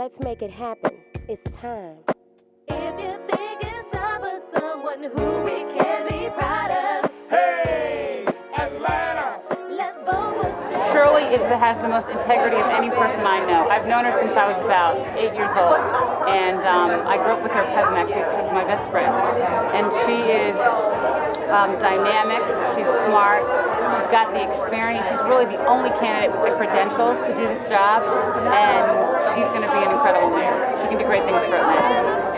Let's make it happen. It's time. If you think it's time for someone who we can be proud of, Hey, Atlanta! let's vote for Shirley. Shirley has the most integrity of any person I know. I've known her since I was about 8 years old, and I grew up with her cousin, actually. She was my best friend. And she is dynamic, she's smart, she's got the experience. She's really the only candidate with the credentials to do this job, and she's going to be an incredible mayor. She can do great things for Atlanta.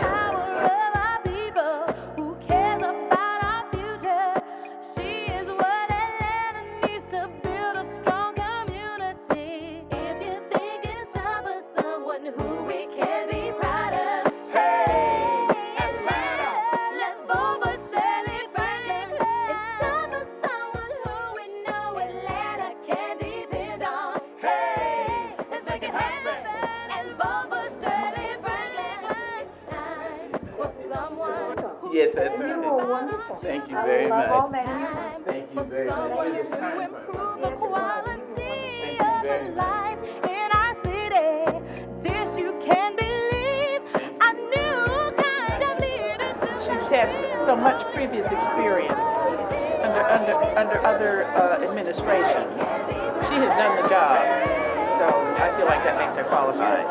Yes, that's right. You were wonderful. Thank you very much. All that humor. Thank you very much. To improve the quality of life in our city. This you can believe. A new kind of leadership. She's had so much previous experience under other administrations. She has done the job, so I feel like that makes her qualified.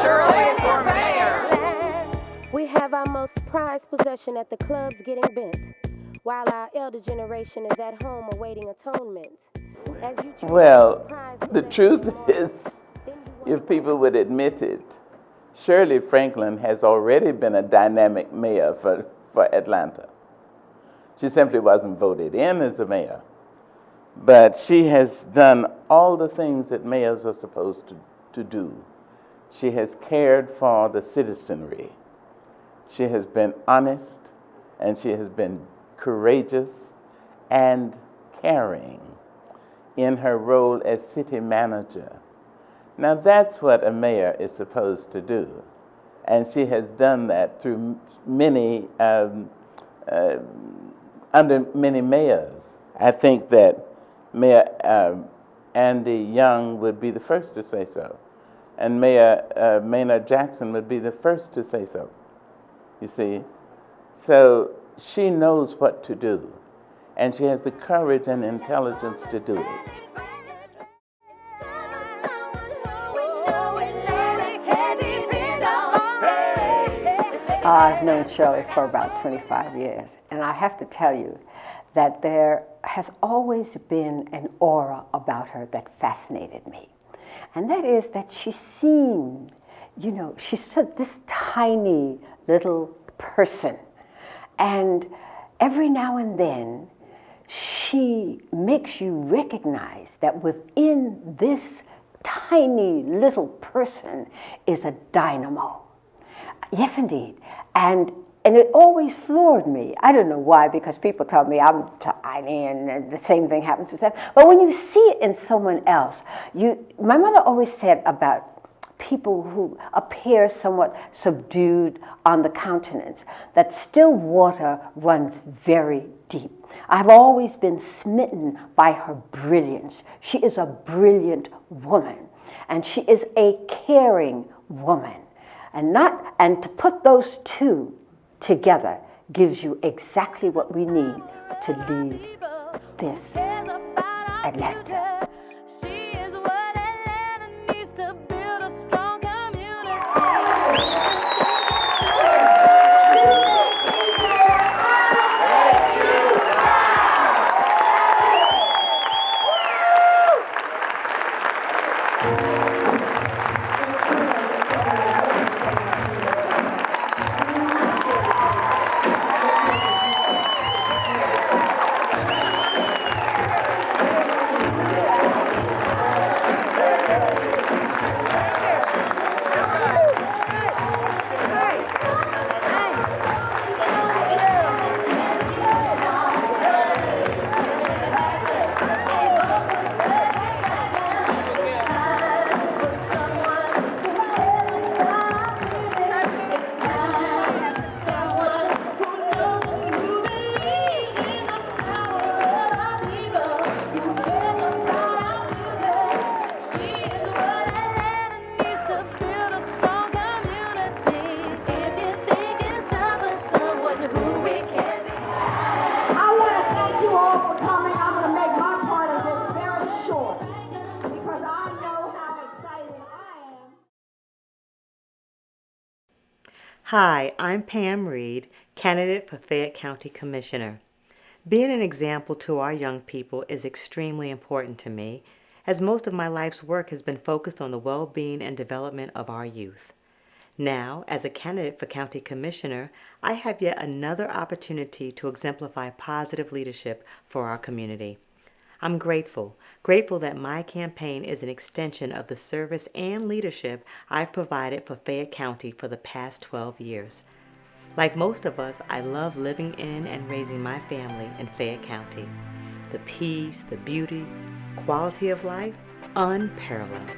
Shirley for mayor. We have our most prized possession at the clubs getting bent, while our elder generation is at home awaiting atonement. As you choose Well, this prized the possession truth tomorrow, is, then you want if people would admit it, Shirley Franklin has already been a dynamic mayor for Atlanta. She simply wasn't voted in as a mayor, but she has done all the things that mayors are supposed to do. She has cared for the citizenry. She has been honest, and she has been courageous and caring in her role as city manager. Now that's what a mayor is supposed to do, and she has done that through many, under many mayors. I think that Mayor Andy Young would be the first to say so. And Mayor Maynard Jackson would be the first to say so, you see. So she knows what to do, and she has the courage and intelligence to do it. I've known Shirley for about 25 years, and I have to tell you that there has always been an aura about her that fascinated me. And that is that she seemed, she's this tiny little person. And every now and then, she makes you recognize that within this tiny little person is a dynamo. Yes, indeed. And it always floored me. I don't know why, because people tell me I'm tiny and the same thing happens with them. But when you see it in someone else, my mother always said about people who appear somewhat subdued on the countenance, that still water runs very deep. I've always been smitten by her brilliance. She is a brilliant woman, and she is a caring woman. And to put those two together gives you exactly what we need to lead this Atlanta. Hi, I'm Pam Reed, candidate for Fayette County Commissioner. Being an example to our young people is extremely important to me, as most of my life's work has been focused on the well-being and development of our youth. Now, as a candidate for County Commissioner, I have yet another opportunity to exemplify positive leadership for our community. I'm grateful that my campaign is an extension of the service and leadership I've provided for Fayette County for the past 12 years. Like most of us, I love living in and raising my family in Fayette County. The peace, the beauty, quality of life, unparalleled.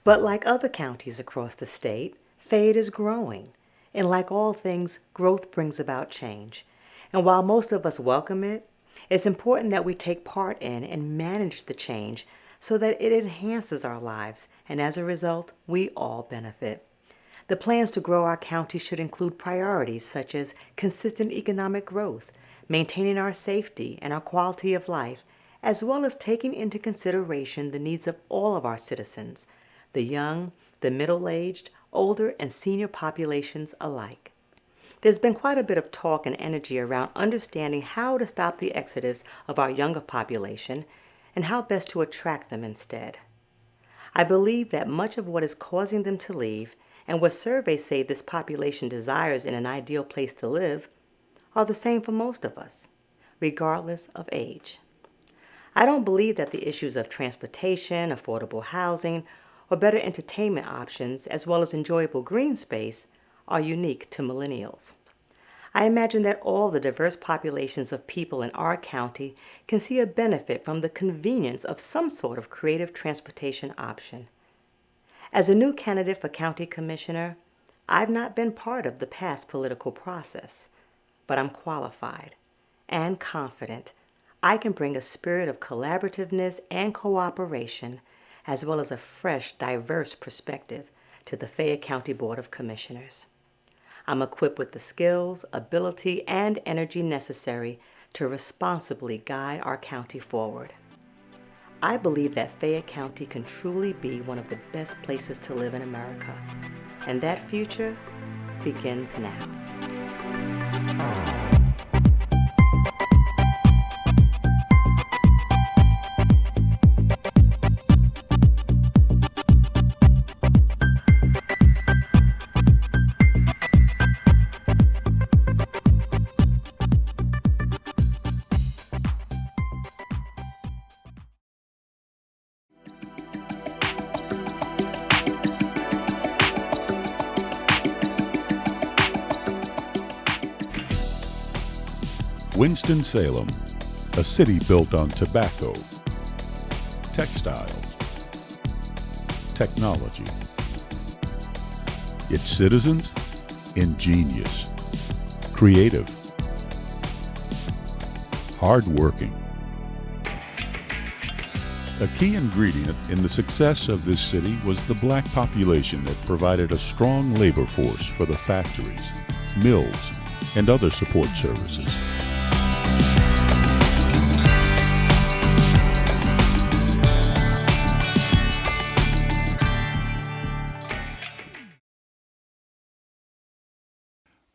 But like other counties across the state, Fayette is growing. And like all things, growth brings about change. And while most of us welcome it, it's important that we take part in and manage the change so that it enhances our lives, and as a result, we all benefit. The plans to grow our county should include priorities such as consistent economic growth, maintaining our safety and our quality of life, as well as taking into consideration the needs of all of our citizens, the young, the middle-aged, older, and senior populations alike. There's been quite a bit of talk and energy around understanding how to stop the exodus of our younger population and how best to attract them instead. I believe that much of what is causing them to leave and what surveys say this population desires in an ideal place to live are the same for most of us, regardless of age. I don't believe that the issues of transportation, affordable housing, or better entertainment options, as well as enjoyable green space, are unique to millennials. I imagine that all the diverse populations of people in our county can see a benefit from the convenience of some sort of creative transportation option. As a new candidate for County Commissioner, I've not been part of the past political process, but I'm qualified and confident I can bring a spirit of collaborativeness and cooperation, as well as a fresh, diverse perspective to the Fayette County Board of Commissioners. I'm equipped with the skills, ability, and energy necessary to responsibly guide our county forward. I believe that Fayette County can truly be one of the best places to live in America, and that future begins now. Winston-Salem, a city built on tobacco, textiles, technology. Its citizens, ingenious, creative, hardworking. A key ingredient in the success of this city was the black population that provided a strong labor force for the factories, mills, and other support services.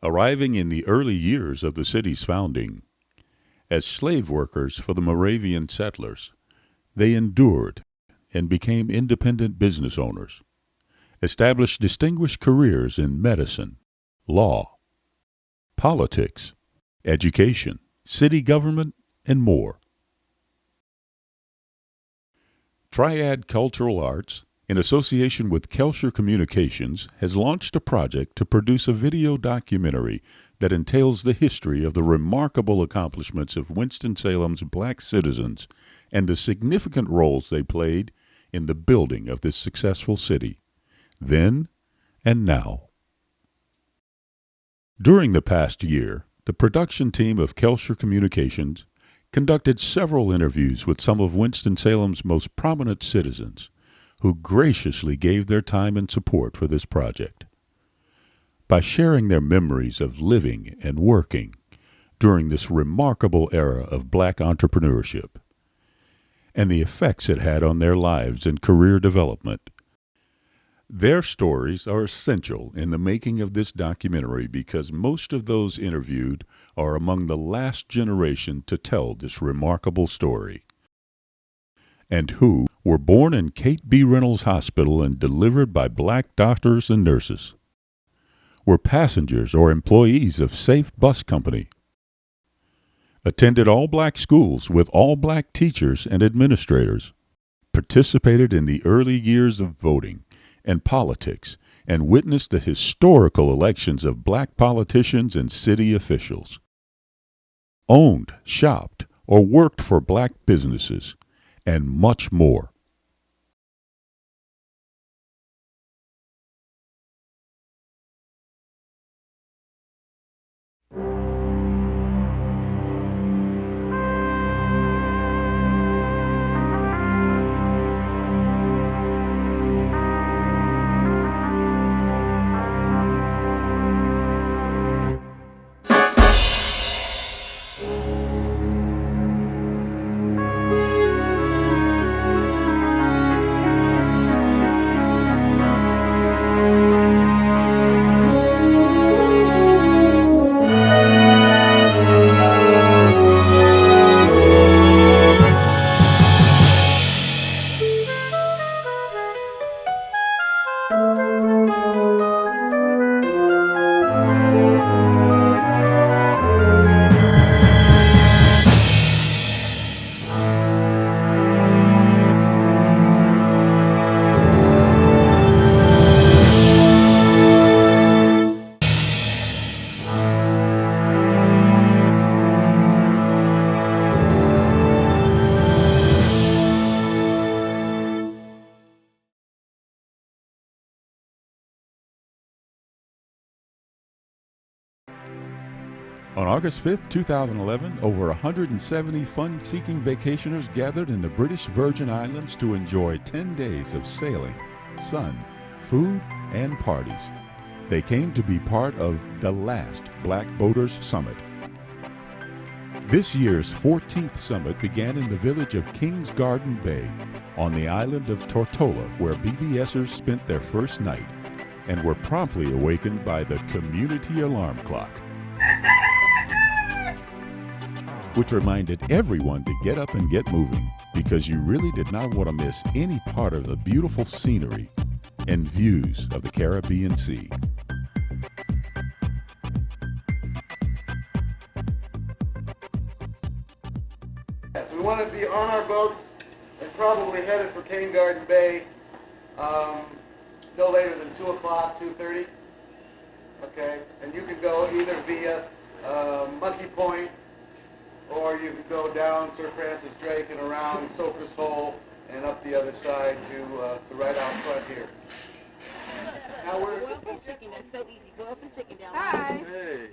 Arriving in the early years of the city's founding, as slave workers for the Moravian settlers, they endured and became independent business owners, established distinguished careers in medicine, law, politics, education, city government, and more. Triad Cultural Arts, in association with Kelcher Communications, has launched a project to produce a video documentary that entails the history of the remarkable accomplishments of Winston-Salem's black citizens and the significant roles they played in the building of this successful city, then and now. During the past year, the production team of Kelcher Communications conducted several interviews with some of Winston-Salem's most prominent citizens, who graciously gave their time and support for this project. By sharing their memories of living and working during this remarkable era of black entrepreneurship and the effects it had on their lives and career development. Their stories are essential in the making of this documentary because most of those interviewed are among the last generation to tell this remarkable story, and who were born in Kate B. Reynolds Hospital and delivered by black doctors and nurses, were passengers or employees of Safe Bus Company, attended all-black schools with all-black teachers and administrators, participated in the early years of voting and politics, and witnessed the historical elections of black politicians and city officials, owned, shopped, or worked for black businesses, and much more. On August 5, 2011, over 170 fun-seeking vacationers gathered in the British Virgin Islands to enjoy 10 days of sailing, sun, food, and parties. They came to be part of the last Black Boaters Summit. This year's 14th summit began in the village of Kings Garden Bay on the island of Tortola, where BBSers spent their first night and were promptly awakened by the community alarm clock, which reminded everyone to get up and get moving because you really did not want to miss any part of the beautiful scenery and views of the Caribbean Sea. Yes, we want to be on our boats and probably headed for Cane Garden Bay no later than 2 o'clock, 2:30. Okay, and you can go either via Monkey Point, or you could go down Sir Francis Drake and around Soaker's Hole and up the other side to right out front here. Now we're... Boil some chicken, that's so easy. Boil some chicken down. Hi. Hey.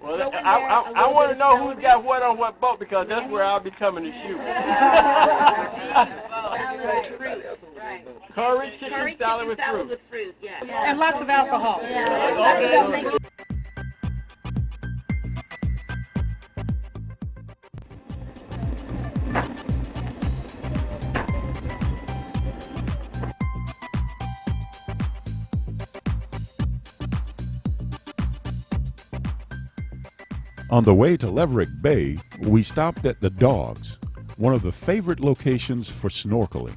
Well, I want to know who's got what on what boat because that's where I'll be coming to shoot. Curry chicken salad with fruit. Yeah. And lots of alcohol. Okay. On the way to Leverick Bay, we stopped at the Dogs, one of the favorite locations for snorkeling.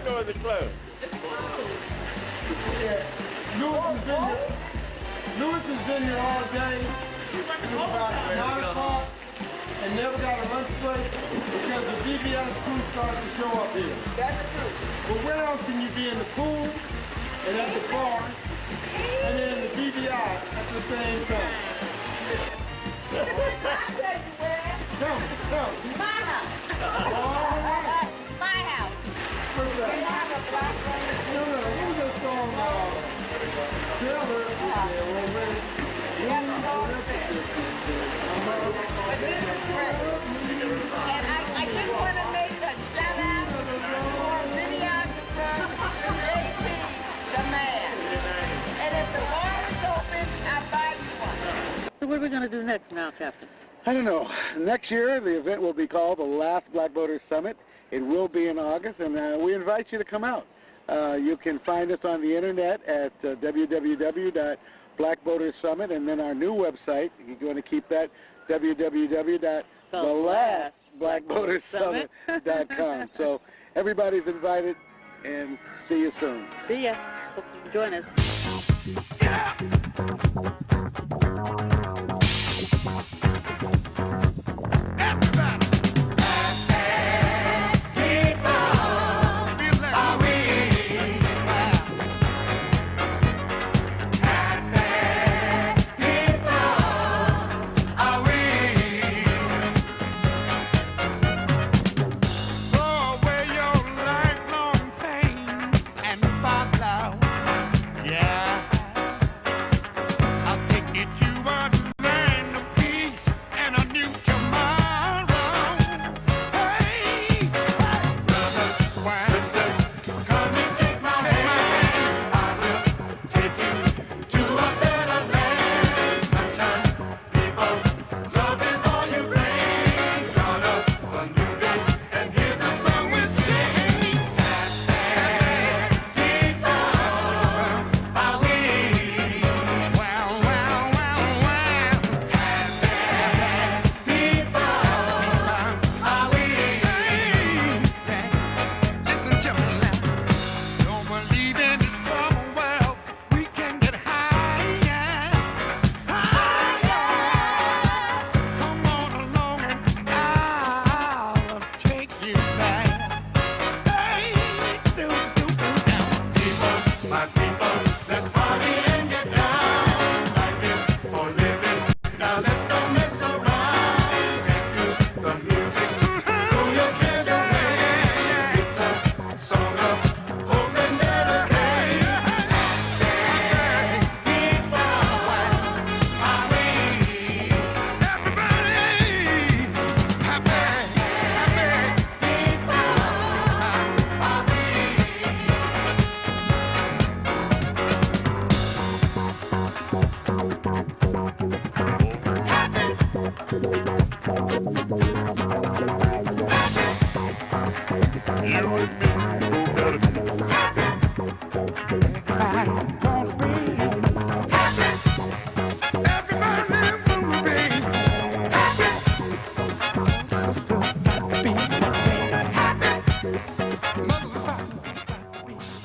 know it's a club. Lewis has been here all day. It's about 9 o'clock and never got a lunch break because the VBS crew starts to show up here. That's true. But where else can you be in the pool and at the bar and then in the VBI at the same time? Come. My house. All right. My house. What's that? Can I have a black No, who's that song? Taylor is there already. And I just want to make a shout out for videographer JP, the man. And if the bar is open, I'll buy you one. So what are we going to do next now, Captain? I don't know. Next year, the event will be called the Last Black Voters Summit. It will be in August, and we invite you to come out. You can find us on the internet at www.blackvoterssummit, and then our new website, you're going to keep that, www.thelastblackvotersummit.com. So everybody's invited, and see you soon. See ya. Hope you can join us.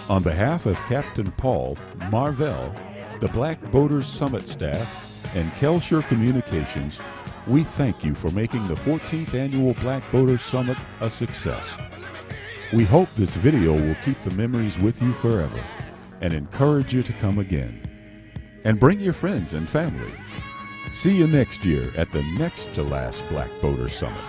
On behalf of Captain Paul Marvell, the Black Voters Summit staff, and Kelshire Communications, we thank you for making the 14th Annual Black Voters Summit a success. We hope this video will keep the memories with you forever and encourage you to come again. And bring your friends and family. See you next year at the next to last Black Voters Summit.